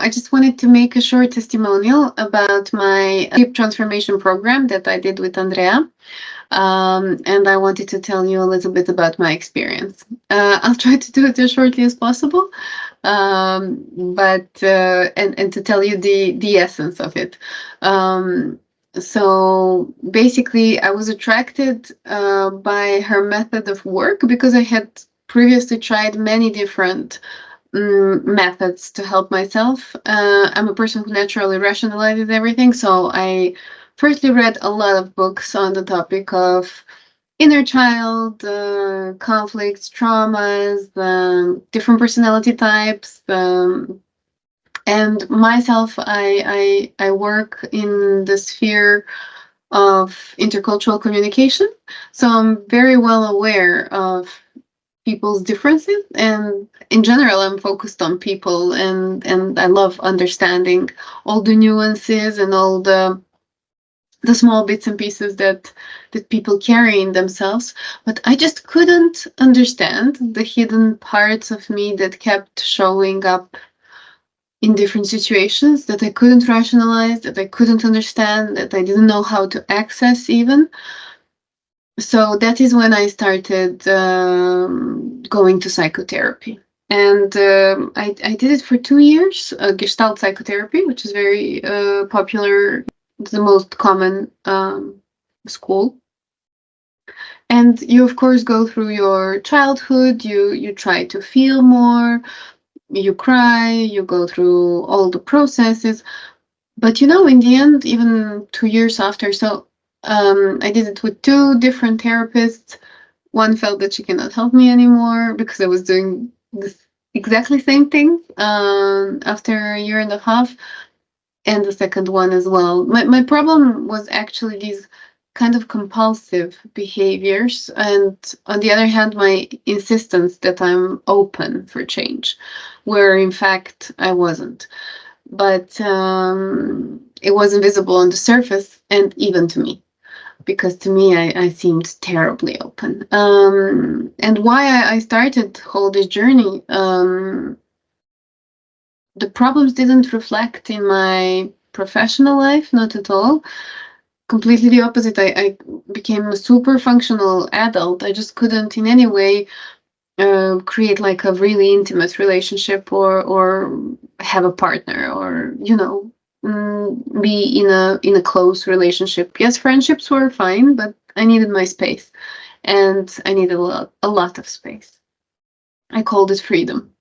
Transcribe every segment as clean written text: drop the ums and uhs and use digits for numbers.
I just wanted to make a short testimonial about my deep transformation program that I did with Andrea. And I wanted to tell you a little bit about my experience. I'll try to do it as shortly as possible, but and to tell you the essence of it. So basically, I was attracted by her method of work because I had previously tried many different methods to help myself. I'm a person who naturally rationalizes everything, so I firstly read a lot of books on the topic of inner child, conflicts, traumas, different personality types, and myself. I work in the sphere of intercultural communication, so I'm very well aware of people's differences, and in general I'm focused on people, and I love understanding all the nuances and all the small bits and pieces that people carry in themselves. But I just couldn't understand the hidden parts of me that kept showing up in different situations, that I couldn't rationalize, that I couldn't understand, that I didn't know how to access even. So that is when I started going to psychotherapy. And I did it for 2 years, Gestalt psychotherapy, which is very popular, the most common school. And you, of course, go through your childhood, you try to feel more, you cry, you go through all the processes. But in the end, even 2 years after, so I did it with 2 different therapists. One felt that she cannot help me anymore because I was doing this exactly same thing after a year and a half, and the second one as well. My problem was actually these kind of compulsive behaviors, and on the other hand, my insistence that I'm open for change, where in fact I wasn't. But it wasn't visible on the surface, and even to me, because to me I seemed terribly open. And why I started whole this journey, the problems didn't reflect in my professional life, not at all. Completely the opposite. I became a super functional adult. I just couldn't in any way create like a really intimate relationship, or have a partner, or be in a close relationship. Yes, friendships were fine, but I needed my space, and I needed a lot of space. I called it freedom.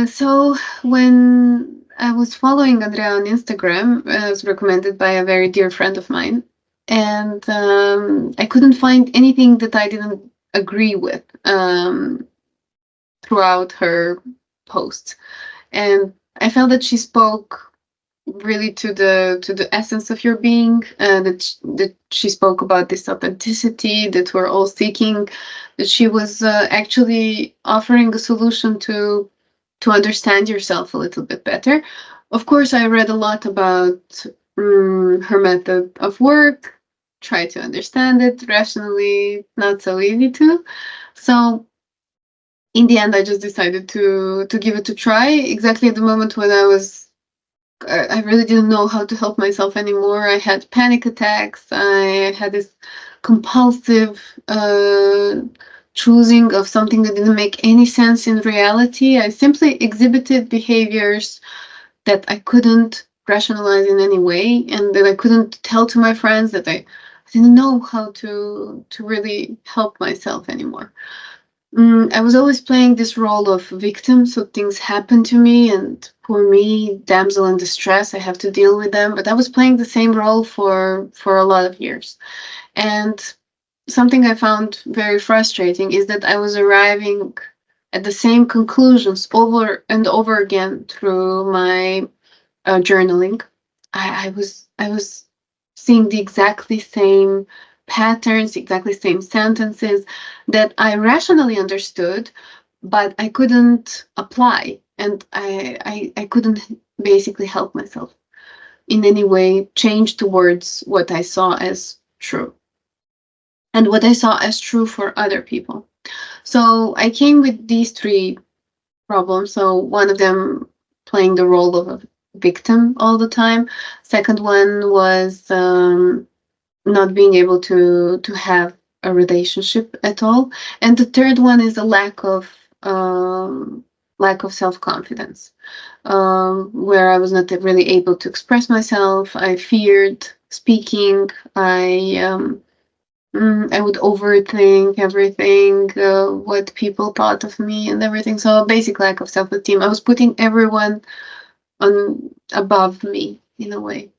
So when I was following Andrea on Instagram, as recommended by a very dear friend of mine, and I couldn't find anything that I didn't agree with throughout her posts, and I felt that she spoke really to the essence of your being, that she spoke about this authenticity that we're all seeking, that she was actually offering a solution to understand yourself a little bit better. Of course, I read a lot about her method of work, try to understand it rationally, not so easy to. So in the end, I just decided to give it a try, exactly at the moment when I really didn't know how to help myself anymore. I had panic attacks. I had this compulsive choosing of something that didn't make any sense in reality. I simply exhibited behaviors that I couldn't rationalize in any way, and that I couldn't tell to my friends, that I didn't know how to really help myself anymore. I was always playing this role of victim, so things happen to me, and poor me, damsel in distress, I have to deal with them. But I was playing the same role for a lot of years. And something I found very frustrating is that I was arriving at the same conclusions over and over again through my journaling. I was seeing the exactly same patterns, exactly same sentences that I rationally understood, but I couldn't apply, and I couldn't basically help myself in any way change towards what I saw as true, and what I saw as true for other people. So I came with these 3 problems. So one of them playing the role of a victim all the time. Second one was not being able to have a relationship at all, and the third one is a lack of self-confidence, where I was not really able to express myself. I feared speaking. I would overthink everything, what people thought of me and everything. So a basic lack of self-esteem. I was putting everyone on above me in a way.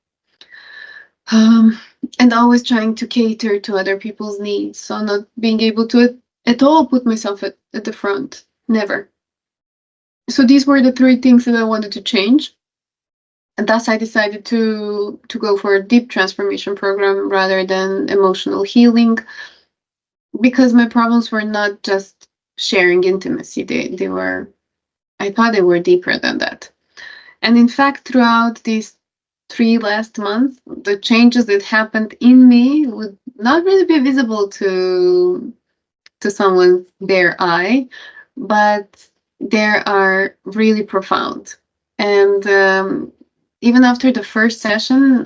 Um, and always trying to cater to other people's needs. So not being able to at all put myself at the front. Never. So these were the three things that I wanted to change. And thus I decided to go for a deep transformation program rather than emotional healing, because my problems were not just sharing intimacy. They were, I thought they were deeper than that. And in fact, throughout these 3 last months, the changes that happened in me would not really be visible to someone's bare eye, but they are really profound. And even after the first session,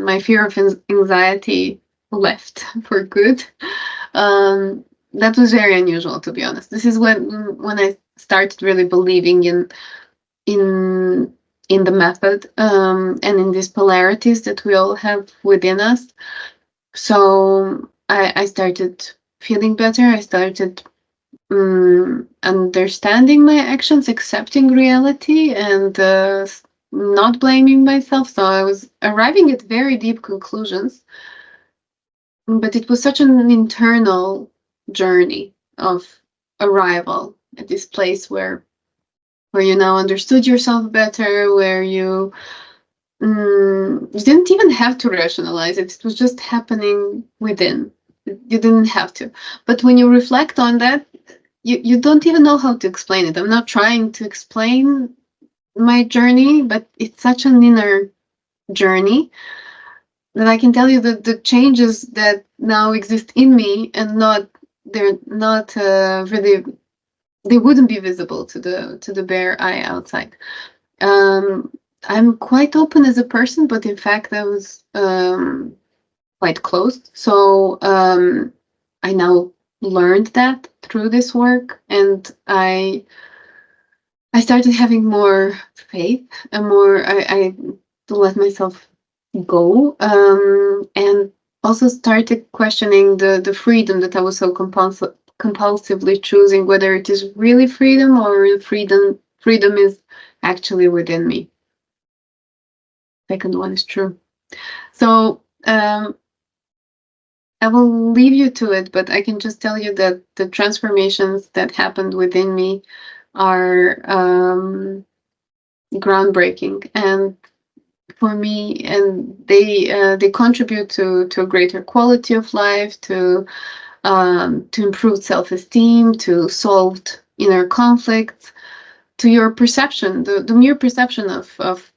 my fear of anxiety left for good. That was very unusual, to be honest. This is when I started really believing in the method, and in these polarities that we all have within us. So I started feeling better. I started understanding my actions, accepting reality, and not blaming myself. So I was arriving at very deep conclusions, but it was such an internal journey of arrival at this place where you now understood yourself better, where you didn't even have to rationalize it. It was just happening within. You didn't have to. But when you reflect on that, you don't even know how to explain it. I'm not trying to explain my journey, but it's such an inner journey that I can tell you that the changes that now exist in me and they're not really, they wouldn't be visible to the bare eye outside. I'm quite open as a person, but in fact I was quite closed. So I now learned that through this work, and I started having more faith and more. I to let myself go, and also started questioning the freedom that I was so compulsively choosing, whether it is really freedom or freedom is actually within me. Second one is true. So I will leave you to it, but I can just tell you that the transformations that happened within me are groundbreaking, and for me, and they contribute to a greater quality of life, to improved self-esteem, to solved inner conflicts, to your perception, the mere perception of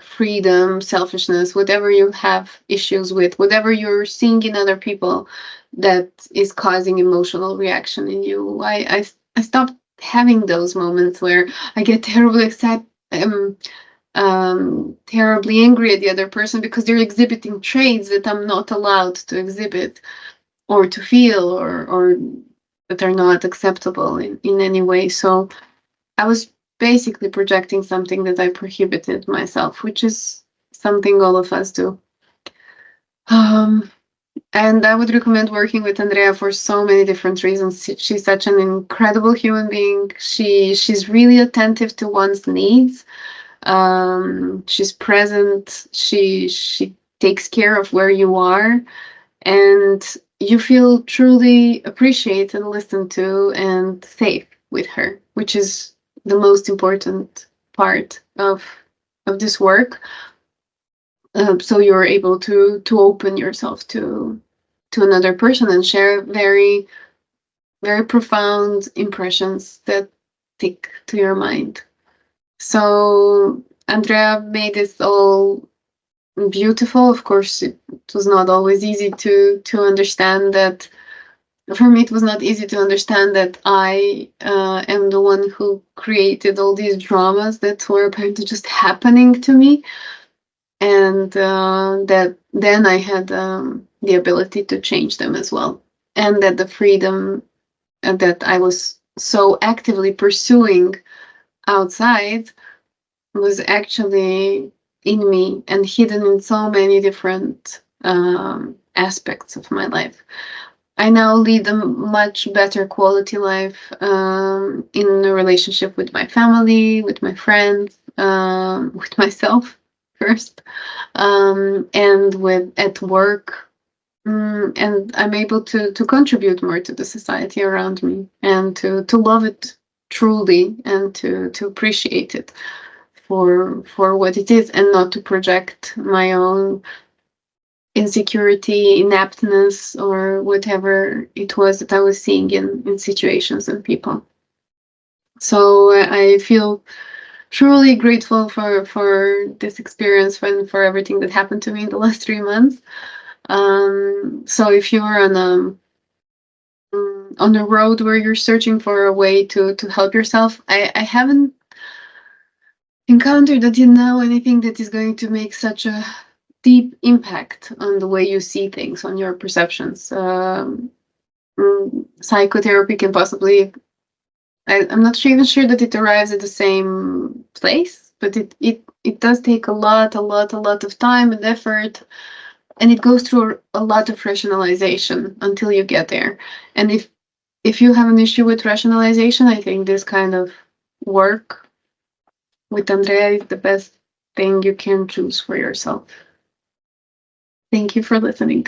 freedom, selfishness, whatever you have issues with, whatever you're seeing in other people that is causing emotional reaction in you. I stopped having those moments where I get terribly upset, terribly angry at the other person because they're exhibiting traits that I'm not allowed to exhibit or to feel, or that are not acceptable in any way. So I was basically projecting something that I prohibited myself, which is something all of us do. And I would recommend working with Andrea for so many different reasons. She's such an incredible human being. She's really attentive to one's needs. She's present. She takes care of where you are, and you feel truly appreciated, listened to, and safe with her, which is the most important part of this work. So you're able to open yourself to another person and share very, very profound impressions that stick to your mind. So Andrea made this all beautiful. Of course, it was not always easy to understand that for me, it was not easy to understand that I am the one who created all these dramas that were apparently just happening to me, and that then I had the ability to change them as well, and that the freedom that I was so actively pursuing outside was actually in me and hidden in so many different aspects of my life. I now lead a much better quality life in a relationship with my family, with my friends, with myself first, and with at work. And I'm able to contribute more to the society around me and to love it truly and to appreciate it for what it is and not to project my own insecurity, inaptness, or whatever it was that I was seeing in situations and people. So I feel truly grateful for this experience and for everything that happened to me in the last 3 months. So if you're on a road where you're searching for a way to help yourself, I haven't encountered until now anything that is going to make such a deep impact on the way you see things, on your perceptions. Psychotherapy can possibly, I'm not even sure that it arrives at the same place, but it does take a lot of time and effort, and it goes through a lot of rationalization until you get there. And if you have an issue with rationalization, I think this kind of work with Andrea is the best thing you can choose for yourself. Thank you for listening.